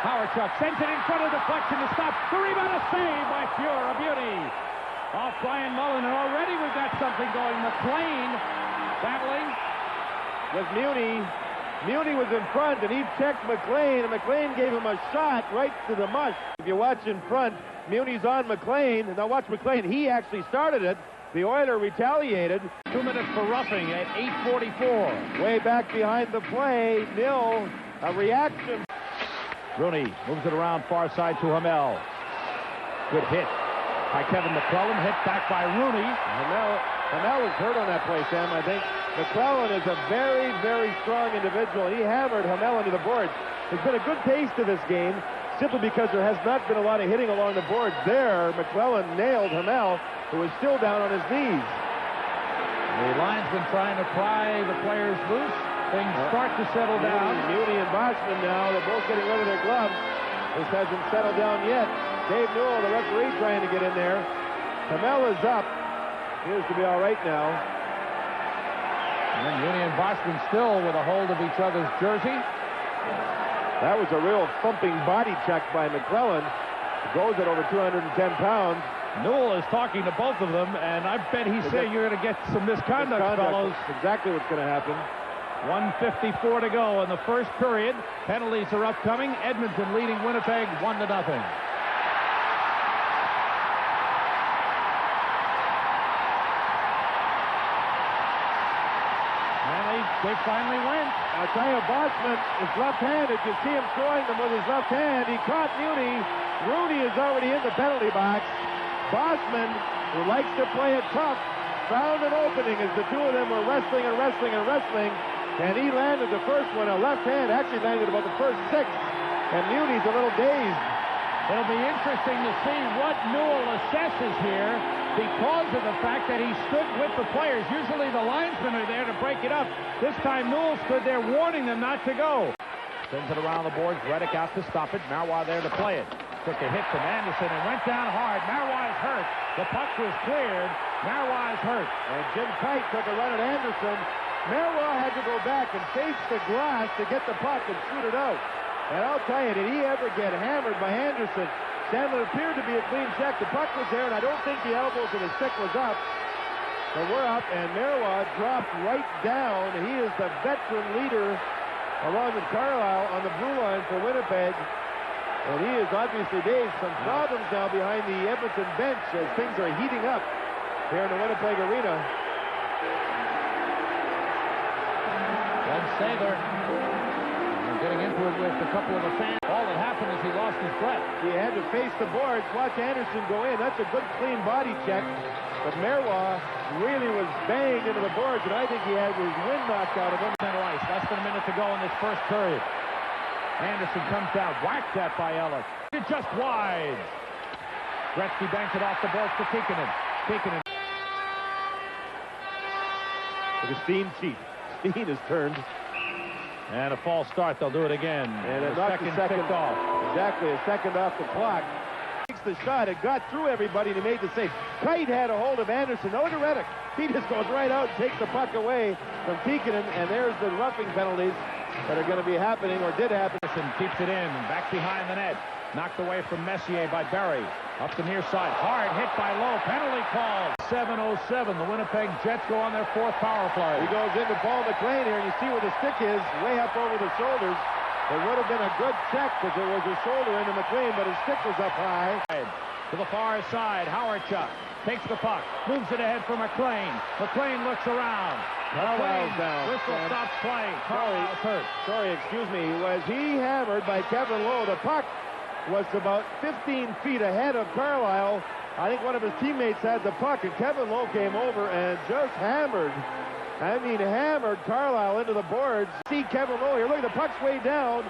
Howard-Chuck sends it in front of deflection to stop. The rebound, a save by Fuhr, a beauty. Off Brian Mullen, and already we've got something going. McLean battling with Muni. Muni was in front, and he checked McLean, and McLean gave him a shot right to the mush. If you watch in front, Muni's on McLean. Now watch McLean. He actually started it. The Oiler retaliated. 2 minutes for roughing at 8:44. Way back behind the play. Nil. A reaction. Rooney moves it around far side to Hamel. Good hit by Kevin McLellan. Hit back by Rooney. Hamel was hurt on that play, Sam. I think McLellan is a very, very strong individual. He hammered Hamel into the boards. There's been a good pace to this game simply because there has not been a lot of hitting along the boards. There, McLellan nailed Hamel, who is still down on his knees. The linesman trying to pry the players loose. Things start to settle down. Muni and Bossman now, they're both getting rid of their gloves. This hasn't settled down yet. Dave Newell, the referee, trying to get in there. Hamel is up. Appears to be all right now. And then Muni and Bossman still with a hold of each other's jersey. That was a real thumping body check by McLellan. Goes at over 210 pounds. Newell is talking to both of them, and I bet he's saying you're going to get some misconduct, fellows. That's exactly what's going to happen. 1:54 to go in the first period. Penalties are upcoming. Edmonton leading Winnipeg 1-0. They finally went. I'll tell you, Bossman is left-handed. You see him throwing them with his left hand. He caught Muni. Rooney is already in the penalty box. Bossman, who likes to play it tough, found an opening as the two of them were wrestling and wrestling and wrestling. And he landed the first one, a left hand, actually landed about the first 6. And Muni's a little dazed. It'll be interesting to see what Newell assesses here because of the fact that he stood with the players. Usually the linesmen are there to break it up. This time Newell stood there warning them not to go. Sends it around the boards. Reddick out to stop it. Marois there to play it. Took a hit from Anderson and went down hard. Marois is hurt. The puck was cleared. Marois is hurt. And Jim Kite took a run at Anderson. Marois had to go back and face the glass to get the puck and shoot it out. And I'll tell you, did he ever get hammered by Anderson? Sandlin appeared to be a clean check. The puck was there, and I don't think the elbow to the stick was up. But we're up, and Marois dropped right down. He is the veteran leader, along with Carlisle, on the blue line for Winnipeg. And he is obviously, Dave, some problems now behind the Edmonton bench as things are heating up here in the Winnipeg Arena. Ed Saylor getting into it with a couple of the fans. All that happened is he lost his breath. He had to face the boards. Watch Anderson go in. That's a good, clean body check. But Marois really was banged into the boards, and I think he had his wind knocked out of him. Center ice. Less than a minute to go in this first period. Anderson comes down. Whacked that by Ellis. Just wide. Gretzky banks it off the boards to Tikkanen. Tikkanen. The Steen cheat. Steen has turned. And a false start. They'll do it again. And a second picked off. Exactly, a second off the clock. Takes the shot. It got through everybody and he made the save. Kite had a hold of Anderson. No to Reddick. He just goes right out and takes the puck away from Tikkanen. And there's the roughing penalties that are going to be happening or did happen. Keeps it in. Back behind the net. Knocked away from Messier by Barrie. Up the near side. Hard hit by Lowe. Penalty call. 7:07. The Winnipeg Jets go on their 4th power play. He goes into Paul McLean here, and you see where the stick is, way up over the shoulders. It would have been a good check because there was a shoulder into McLean, but his stick was up high. To the far side, Howard-Chuck takes the puck, moves it ahead for McLean. McLean looks around. Carlisle's down. Whistle stops play. Carlisle's hurt. Sorry, excuse me. Was he hammered by Kevin Lowe? The puck was about 15 feet ahead of Carlisle. I think one of his teammates had the puck, and Kevin Lowe came over and just hammered Carlisle into the boards. See Kevin Lowe here. Look, the puck's way down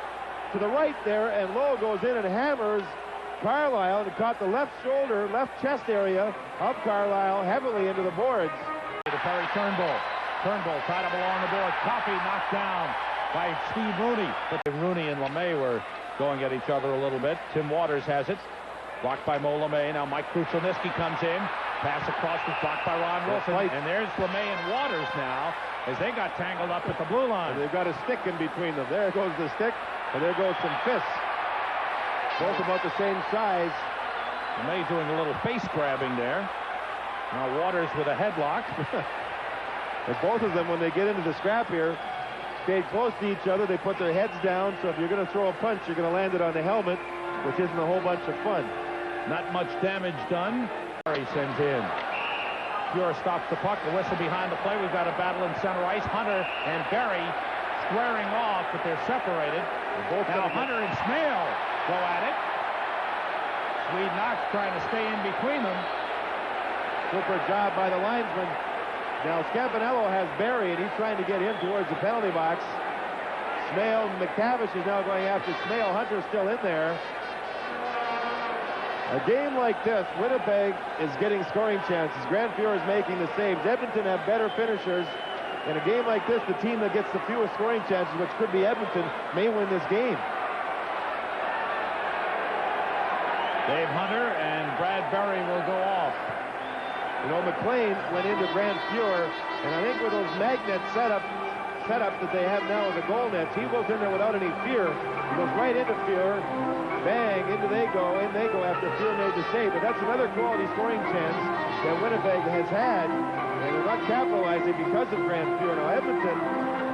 to the right there, and Lowe goes in and hammers Carlisle and caught the left shoulder, left chest area of Carlisle heavily into the boards. To Perry Turnbull. Turnbull tied up along the boards. Coffey knocked down by Steve Rooney. But Rooney and Lemaire were going at each other a little bit. Tim Waters has it. Blocked by Mo Lemaire. Now Mike Krushelnyski comes in. Pass across was blocked by Ron Wilson. And there's Lemaire and Waters now as they got tangled up at the blue line. And they've got a stick in between them. There goes the stick, and there goes some fists. Both about the same size. May doing a little face grabbing there. Now Waters with a headlock. And both of them, when they get into the scrap here, stayed close to each other. They put their heads down, so if you're going to throw a punch, you're going to land it on the helmet, which isn't a whole bunch of fun. Not much damage done. Barrie sends in. Pure stops the puck. The whistle behind the play. We've got a battle in center ice. Hunter and Barrie squaring off, but they're separated. Now Hunter and Smale go at it. Swede Knox trying to stay in between them. Super job by the linesman. Now Scampanello has Barrie, and he's trying to get him towards the penalty box. Smale, McTavish is now going after Smale. Hunter's still in there. A game like this, Winnipeg is getting scoring chances. Grand Fuhrer is making the saves. Edmonton have better finishers. In a game like this, the team that gets the fewest scoring chances, which could be Edmonton, may win this game. Dave Hunter and Brad Barrie will go off. You know, McLean went into Grand Fuhrer, and I think with those magnet setup that they have now with the goal nets, he goes in there without any fear. He goes right into Fuhrer. Bang, in they go after Fuhrer made the save. But that's another quality scoring chance that Winnipeg has had, and they're not capitalizing because of Grand Fuhrer. Now, Edmonton,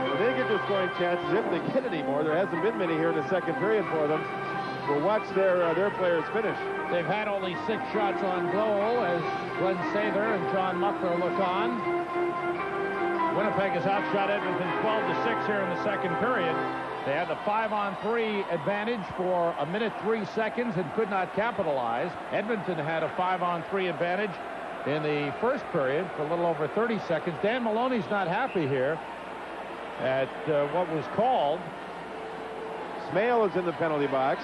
when they get their scoring chances, if they get any more, there hasn't been many here in the second period for them. We'll watch their players finish. They've had only 6 shots on goal as Glenn Sather and John Muckler look on. Winnipeg has outshot Edmonton 12-6 here in the second period. They had the 5-on-3 advantage for 1 minute 3 seconds and could not capitalize. Edmonton had a 5-on-3 advantage in the first period for a little over 30 seconds. Dan Maloney's not happy here at what was called. Smale is in the penalty box.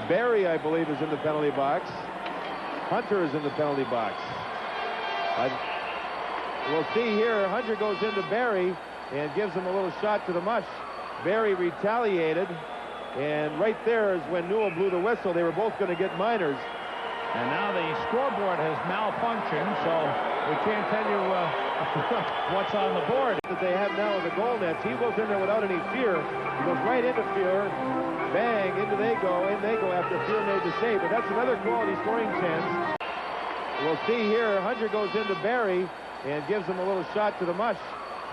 Barrie, I believe, is in the penalty box. Hunter is in the penalty box. We'll see here. Hunter goes into Barrie and gives him a little shot to the mush. Barrie retaliated, and right there is when Newell blew the whistle. They were both going to get minors. And now the scoreboard has malfunctioned, so we can't tell you what's on the board. That they have now with the goal nets. He goes in there without any fear. He goes right into Fuhrer. Bang, in they go after Fuhrer made the save. But that's another quality scoring chance. We'll see here. Hunter goes into Barrie and gives him a little shot to the mush.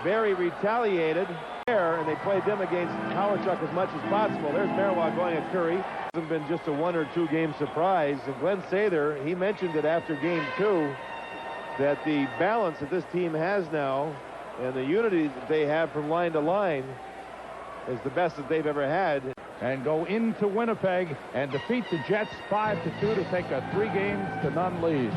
Barrie retaliated there, and they played them against Howardchuck as much as possible. There's Marois going at Curry. It hasn't been just a 1 or 2 game surprise. And Glenn Sather, he mentioned it after game 2 that the balance that this team has now and the unity that they have from line to line is the best that they've ever had. And go into Winnipeg and defeat the Jets 5-2 to take a 3-0 lead.